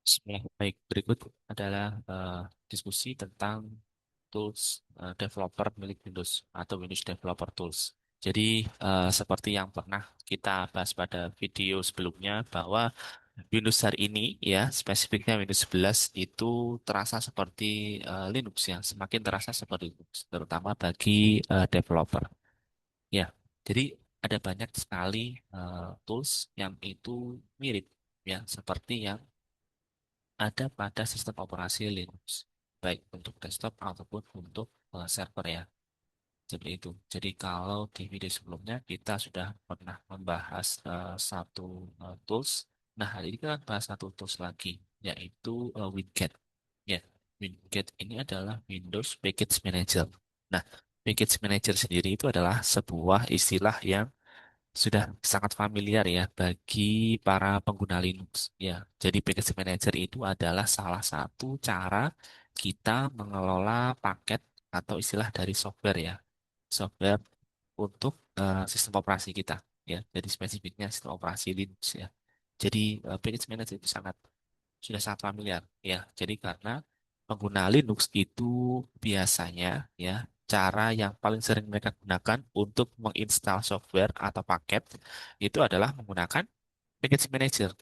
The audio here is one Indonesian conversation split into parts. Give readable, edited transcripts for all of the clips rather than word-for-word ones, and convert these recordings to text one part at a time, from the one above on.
Bismillah. Baik, berikut adalah diskusi tentang tools developer milik Windows atau Windows Developer Tools. Jadi, seperti yang pernah kita bahas pada video sebelumnya bahwa Windows hari ini ya, spesifiknya Windows 11 itu terasa seperti Linux ya, semakin terasa seperti Linux, terutama bagi developer. Ya, jadi ada banyak sekali tools yang itu mirip ya, seperti yang ada pada sistem operasi Linux, baik untuk desktop ataupun untuk server ya. Seperti itu. Jadi kalau di video sebelumnya kita sudah pernah membahas satu tools. Nah, hari ini kita bahas satu tools lagi, yaitu Winget. Ya, Winget ini adalah Windows Package Manager. Nah, Package Manager sendiri itu adalah sebuah istilah yang sudah sangat familiar ya bagi para pengguna Linux. Ya, jadi package manager itu adalah salah satu cara kita mengelola paket atau istilah dari software ya, software untuk sistem operasi kita. Ya, jadi spesifiknya sistem operasi Linux ya. Jadi package manager itu sudah sangat familiar ya. Jadi karena pengguna Linux itu biasanya ya cara yang paling sering mereka gunakan untuk menginstal software atau paket itu adalah menggunakan package manager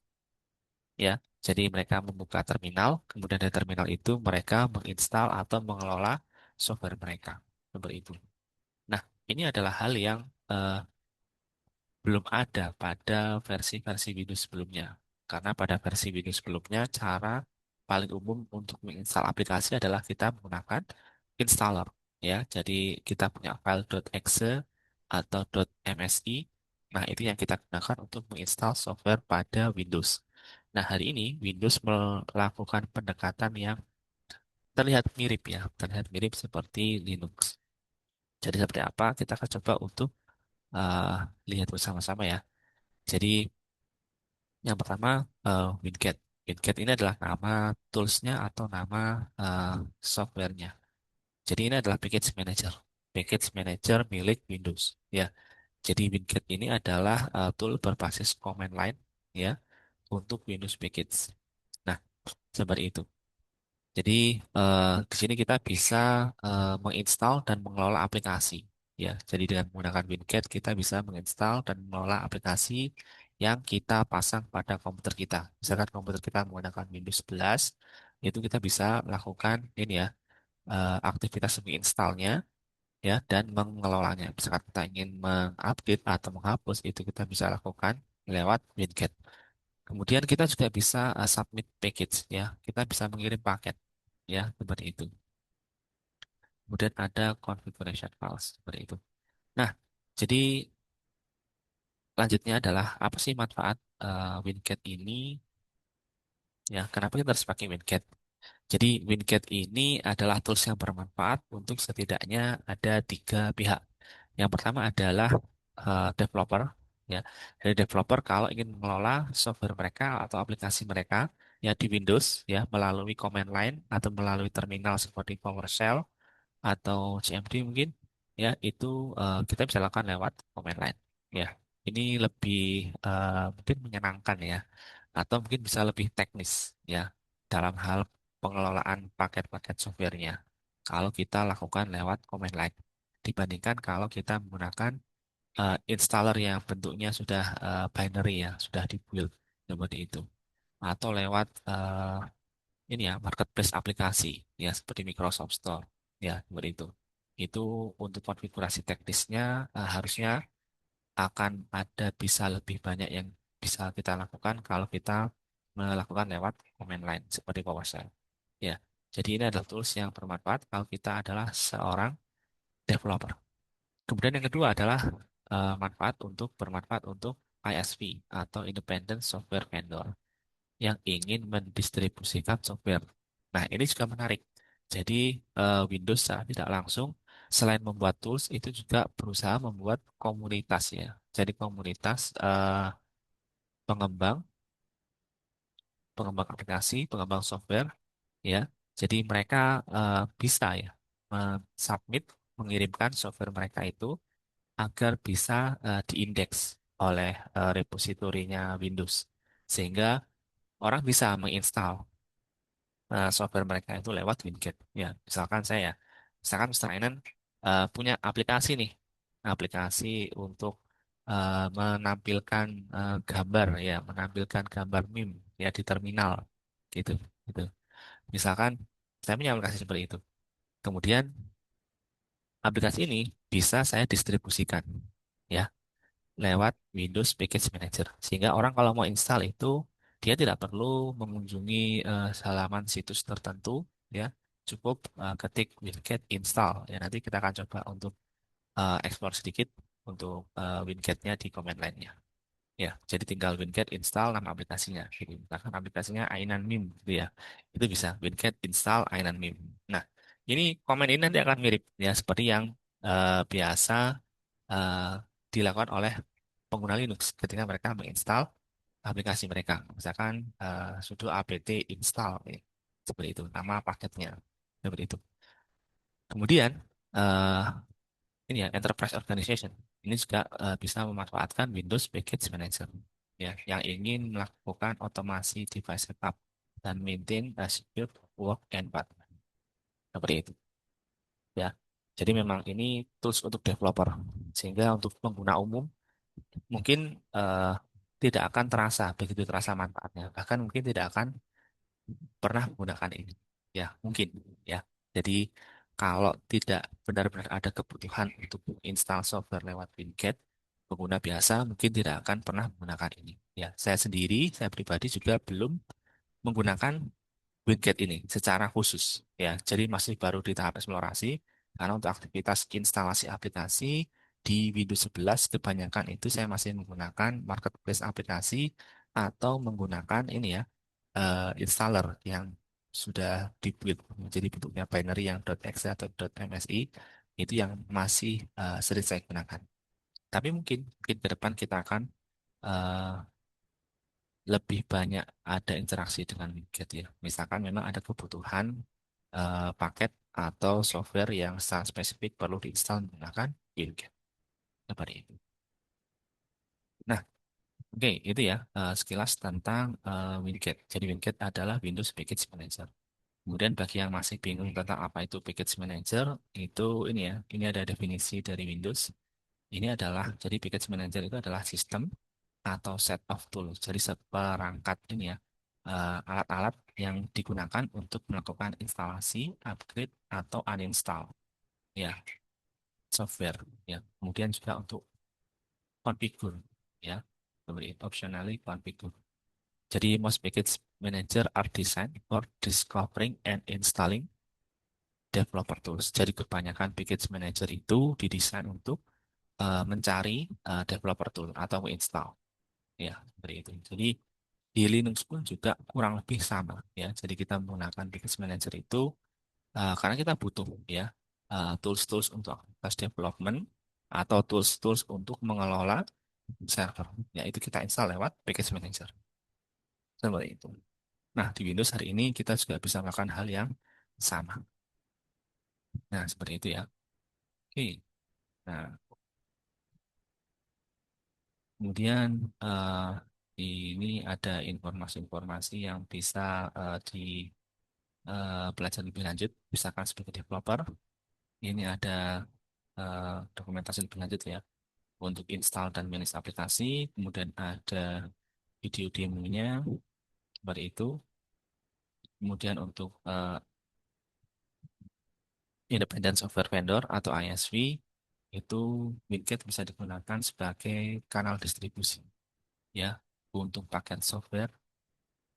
ya. Jadi mereka membuka terminal, kemudian dari terminal itu mereka menginstal atau mengelola software mereka. Seperti itu. Nah, ini adalah hal yang eh, belum ada pada versi-versi Windows sebelumnya. Karena pada versi Windows sebelumnya, cara paling umum untuk menginstal aplikasi adalah kita menggunakan installer. Ya, jadi kita punya file .exe atau .msi. Nah, itu yang kita gunakan untuk menginstal software pada Windows. Nah, hari ini Windows melakukan pendekatan yang terlihat mirip ya, terlihat mirip seperti Linux. Jadi seperti apa? Kita akan coba untuk uh, lihat bersama-sama ya. Jadi yang pertama, Winget. Winget ini adalah nama toolsnya atau nama eh, softwarenya. Jadi ini adalah package manager milik Windows. Ya, jadi Winget ini adalah tool berbasis command line ya untuk Windows package. Nah, seperti itu. Jadi di sini kita bisa menginstal dan mengelola aplikasi. Ya, jadi dengan menggunakan Winget kita bisa menginstal dan mengelola aplikasi yang kita pasang pada komputer kita. Misalkan komputer kita menggunakan Windows 11, itu kita bisa lakukan ini ya, aktivitas menginstalnya ya dan mengelolanya. Misalkan kita ingin mengupdate atau menghapus, itu kita bisa lakukan lewat Winget. Kemudian kita juga bisa submit package ya. Kita bisa mengirim paket ya seperti itu. Kemudian ada configuration files seperti itu. Nah, jadi lanjutnya adalah apa sih manfaat Winget ini? Ya, kenapa kita harus pakai Winget? Jadi Winget ini adalah tools yang bermanfaat untuk setidaknya ada tiga pihak. Yang pertama adalah developer. Ya, dari developer kalau ingin mengelola software mereka atau aplikasi mereka ya di Windows ya melalui command line atau melalui terminal seperti PowerShell atau CMD mungkin ya itu kita bisa lakukan lewat command line ya ini lebih mungkin menyenangkan ya atau mungkin bisa lebih teknis ya dalam hal pengelolaan paket-paket softwarenya kalau kita lakukan lewat command line dibandingkan kalau kita menggunakan installer yang bentuknya sudah binary ya sudah dibuild seperti itu atau lewat ini ya marketplace aplikasi ya seperti Microsoft Store ya seperti itu. Itu untuk konfigurasi teknisnya harusnya akan ada bisa lebih banyak yang bisa kita lakukan kalau kita melakukan lewat command line seperti PowerShell. Ya, jadi ini adalah tools yang bermanfaat kalau kita adalah seorang developer. Kemudian yang kedua adalah bermanfaat untuk ISV atau Independent Software Vendor yang ingin mendistribusikan software. Nah, ini juga menarik. Jadi, Windows secara tidak langsung, selain membuat tools, itu juga berusaha membuat komunitas ya. Jadi, komunitas pengembang, pengembang aplikasi, pengembang software, ya. Jadi, mereka bisa ya submit, mengirimkan software mereka itu agar bisa diindeks oleh repositorinya Windows. Sehingga orang bisa menginstal. software mereka itu lewat Winget. Ya, misalkan Mr. Ainan punya aplikasi nih, aplikasi untuk menampilkan gambar ya, menampilkan gambar meme ya di terminal gitu, gitu. Misalkan saya punya aplikasi seperti itu. Kemudian aplikasi ini bisa saya distribusikan ya lewat Windows Package Manager. Sehingga orang kalau mau install itu dia tidak perlu mengunjungi halaman situs tertentu ya. Cukup ketik winget install ya. Nanti kita akan coba untuk explore sedikit untuk wingetnya di command line-nya. Ya, jadi tinggal winget install nama aplikasinya. Jadi, misalkan aplikasinya Ainan Meme gitu ya. Itu bisa winget install Ainan Meme. Nah, ini komen ini nanti akan mirip ya seperti yang biasa eh, dilakukan oleh pengguna Linux ketika mereka menginstal aplikasi mereka. Misalkan sudo apt install ya. Seperti itu nama paketnya. Seperti itu. Kemudian eh, ini ya Enterprise Organization. Ini juga bisa memanfaatkan Windows Package Manager ya yang ingin melakukan otomasi device setup dan maintain a secure work environment. Seperti itu ya. Jadi memang ini tools untuk developer sehingga untuk pengguna umum mungkin eh, tidak akan terasa begitu terasa manfaatnya. Bahkan mungkin tidak akan pernah menggunakan ini. Ya, mungkin ya. Jadi kalau tidak benar-benar ada kebutuhan untuk install software lewat Winget, pengguna biasa mungkin tidak akan pernah menggunakan ini. Ya, saya pribadi juga belum menggunakan widget ini secara khusus ya. Jadi masih baru di tahap eksplorasi karena untuk aktivitas instalasi aplikasi di Windows 11 kebanyakan itu saya masih menggunakan marketplace aplikasi atau menggunakan ini ya installer yang sudah dibuat menjadi bentuknya binary yang .exe atau .msi itu yang masih sering saya gunakan. Tapi mungkin ke depan kita akan eh, lebih banyak ada interaksi dengan widget ya. Misalkan memang ada kebutuhan paket atau software yang sangat spesifik perlu diinstal menggunakan widget. Seperti itu. Nah, oke itu ya sekilas tentang widget. Jadi widget adalah Windows Package Manager. Kemudian bagi yang masih bingung tentang apa itu Package Manager, itu ini ya, ini ada definisi dari Windows. Ini adalah, jadi Package Manager itu adalah sistem atau set of tools. Jadi seperangkat ini ya, alat-alat yang digunakan untuk melakukan instalasi, upgrade, atau uninstall ya software ya. Kemudian juga untuk configure ya, seperti optionally configure. Jadi most package manager are designed for discovering and installing developer tools. Jadi kebanyakan package manager itu didesain untuk mencari developer tool atau install ya seperti itu. Jadi di Linux pun juga kurang lebih sama ya. Jadi kita menggunakan package manager itu karena kita butuh ya tools-tools untuk aktivitas development atau tools-tools untuk mengelola server. Ya itu kita install lewat package manager. Seperti itu. Nah, di Windows hari ini kita juga bisa melakukan hal yang sama. Nah, seperti itu ya. Oke. Nah, kemudian ini ada informasi-informasi yang bisa dipelajari lebih lanjut, misalkan sebagai developer. Ini ada dokumentasi lebih lanjut ya untuk install dan manage aplikasi. Kemudian ada video demonya seperti itu. Kemudian untuk Independent Software Vendor atau ISV itu Winget bisa digunakan sebagai kanal distribusi ya untuk paket software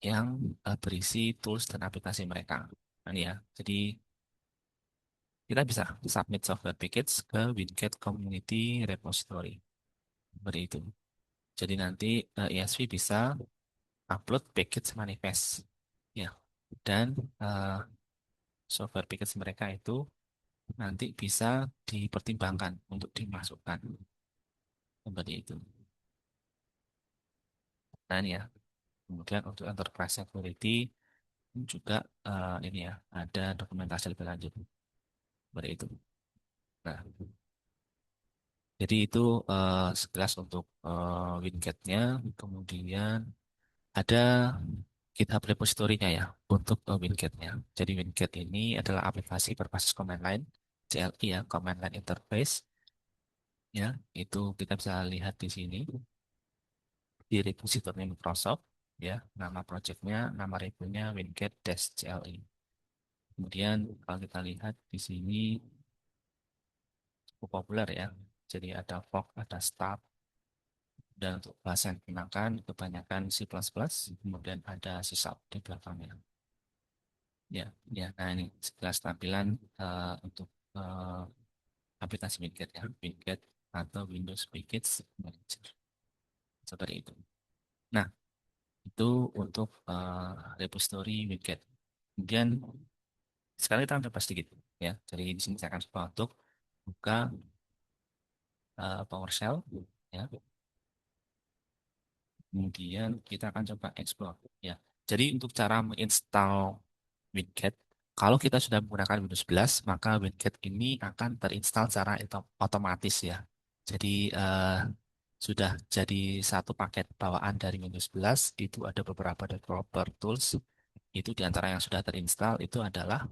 yang berisi tools dan aplikasi mereka. Nah, ini ya. Jadi kita bisa submit software package ke Winget Community Repository. Seperti itu. Jadi nanti ISV bisa upload package manifest ya. Dan eh, software package mereka itu nanti bisa dipertimbangkan untuk dimasukkan. Seperti itu. Nah, ini ya. Kemudian untuk enterprise security juga ini ya, ada dokumentasi lebih lanjut. Seperti itu. Nah, jadi itu sekilas untuk widgetnya. Kemudian ada GitHub repositorinya ya untuk Winget-nya. Jadi Winget ini adalah aplikasi berbasis command line, CLI ya, command line interface ya. Itu kita bisa lihat di sini di repositori Microsoft ya, nama projectnya, nama repo-nya Winget-CLI. Kemudian kalau kita lihat di sini cukup populer ya. Jadi ada fork, ada start, dan untuk bahasa yang digunakan kebanyakan C++, kemudian ada C# di belakangnya. Ya, ya. Nah ini sekilas tampilan untuk eh, aplikasi Winget ya, Winget atau Windows Package Manager seperti itu. Nah, itu untuk repository Winget. Kemudian sekarang kita coba sedikit ya. Jadi di sini saya akan coba untuk buka PowerShell ya. Kemudian kita akan coba explore ya. Jadi untuk cara menginstal Winget, kalau kita sudah menggunakan Windows 11, maka Winget ini akan terinstall secara otomatis ya. Jadi sudah jadi satu paket bawaan dari Windows 11, itu ada beberapa developer tools. Itu di antara yang sudah terinstall itu adalah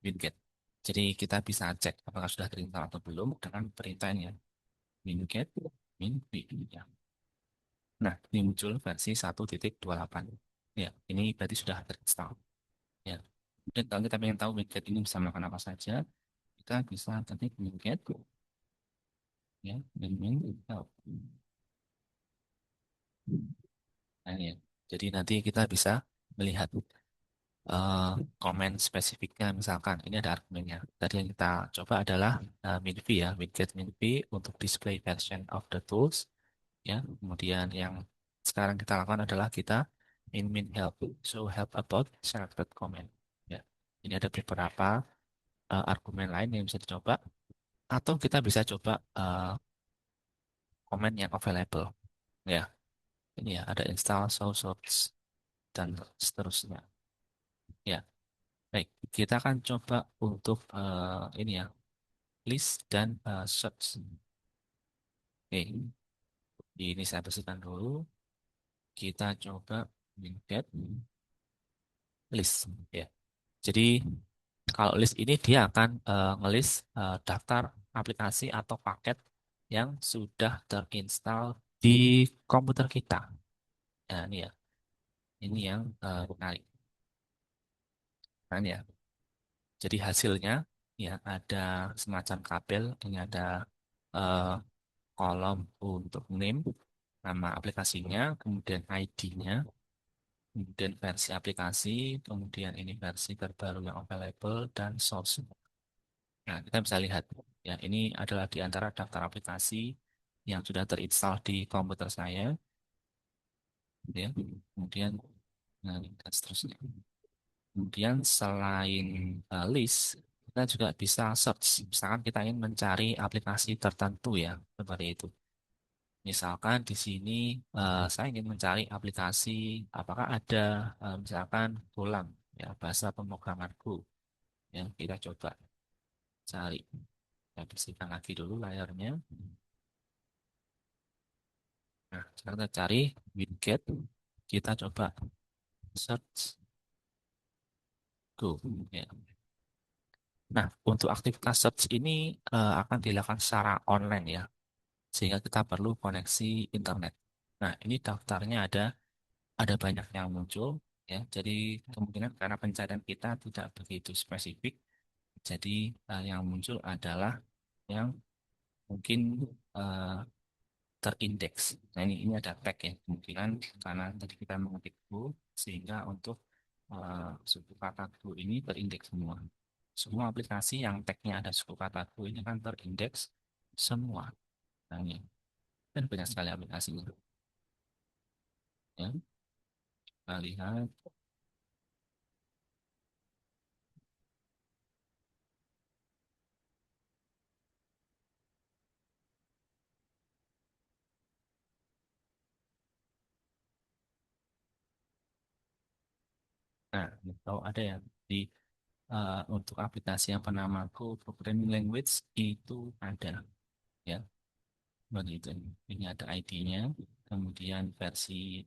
Winget. Jadi kita bisa cek apakah sudah terinstall atau belum dengan perintahnya winget min-v. Ya. Nah, ini muncul versi 1.28. Ya, ini berarti sudah terinstall. Ya. Dan kalau kita ingin tahu widget ini bisa melakukan apa saja, kita bisa ketik widget, ya, dan help. Nah, ini ya. Jadi nanti kita bisa melihat eh, komen spesifiknya, misalkan ini ada argumennya. Tadi yang kita coba adalah min-v ya, widget min-v untuk display version of the tools. Ya, kemudian yang sekarang kita lakukan adalah kita min help, so help about selected comment. Ya, ini ada beberapa argumen lain yang bisa dicoba, atau kita bisa coba komen yang available. Ya, ini ya ada install, show source dan seterusnya. Ya, baik. Kita akan coba untuk ini ya list dan search. Oke, ini saya bersihkan dulu. Kita coba get list. Ya. Jadi kalau list ini dia akan ngelis daftar aplikasi atau paket yang sudah terinstall di komputer kita. Nah, ini ya, ini yang menarik. Nah, ini ya. Jadi hasilnya ya ada semacam tabel, ini ada eh, kolom untuk name, nama aplikasinya, kemudian ID-nya, kemudian versi aplikasi, kemudian ini versi terbaru yang available dan source. Nah, kita bisa lihat ya, ini adalah di antara daftar aplikasi yang sudah terinstall di komputer saya, gitu ya. Kemudian, nah, dan seterusnya. Kemudian selain list, kita juga bisa search. Misalkan kita ingin mencari aplikasi tertentu ya, seperti itu. Misalkan di sini saya ingin mencari aplikasi, apakah ada misalkan Golang ya, bahasa pemrograman Go. Ya, kita coba cari. Kita bersihkan lagi dulu layarnya. Nah, sekarang kita cari widget. Kita coba search Go. Ya. Nah, untuk aktivitas search ini akan dilakukan secara online ya, sehingga kita perlu koneksi internet. Nah, ini daftarnya ada banyak yang muncul ya. Jadi kemungkinan karena pencarian kita tidak begitu spesifik, jadi yang muncul adalah yang mungkin eh, terindeks. Nah, ini ada tag ya, kemungkinan karena tadi kita mengetik Go, sehingga untuk suku kata Go ini terindeks semua. Semua aplikasi yang tagnya ada suku kata Go ini kan terindeks semua. Nah, ini dan banyak sekali aplikasinya. Ya, kita lihat. Nah, kalau ada ya di untuk aplikasi yang bernama Go Programming Language itu ada ya. Begitu. Ini ada ID-nya, kemudian versi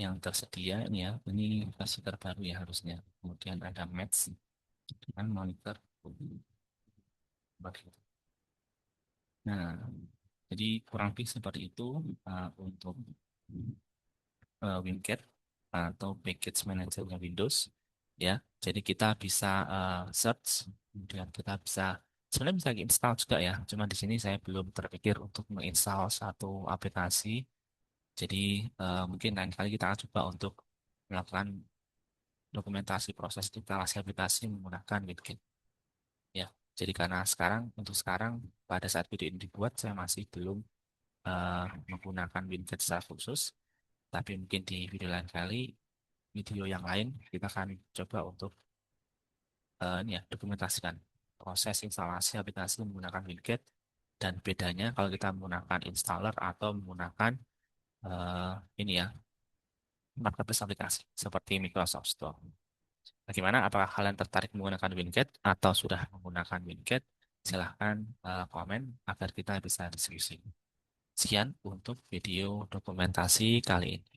yang tersedia ini ya, ini versi terbaru ya harusnya. Kemudian ada Match dengan monitor. Nah, jadi kurang lebih seperti itu untuk WinGet atau package manajernya Windows ya. Jadi kita bisa search, kemudian kita bisa sebenarnya bisa install juga ya. Cuma di sini saya belum terpikir untuk menginstal satu aplikasi. Jadi mungkin lain kali kita akan coba untuk melakukan dokumentasi proses instalasi aplikasi menggunakan WinGet ya. Jadi karena sekarang untuk sekarang pada saat video ini dibuat saya masih belum menggunakan WinGet secara khusus. Tapi mungkin di video lain kali, video yang lain, kita akan coba untuk ini ya, dokumentasikan proses instalasi aplikasi menggunakan WinGet dan bedanya kalau kita menggunakan installer atau menggunakan ini ya, marketplace aplikasi seperti Microsoft Store. Bagaimana? Apakah kalian tertarik menggunakan WinGet atau sudah menggunakan WinGet? Silahkan komen agar kita bisa diskusi. Sekian untuk video dokumentasi kali ini.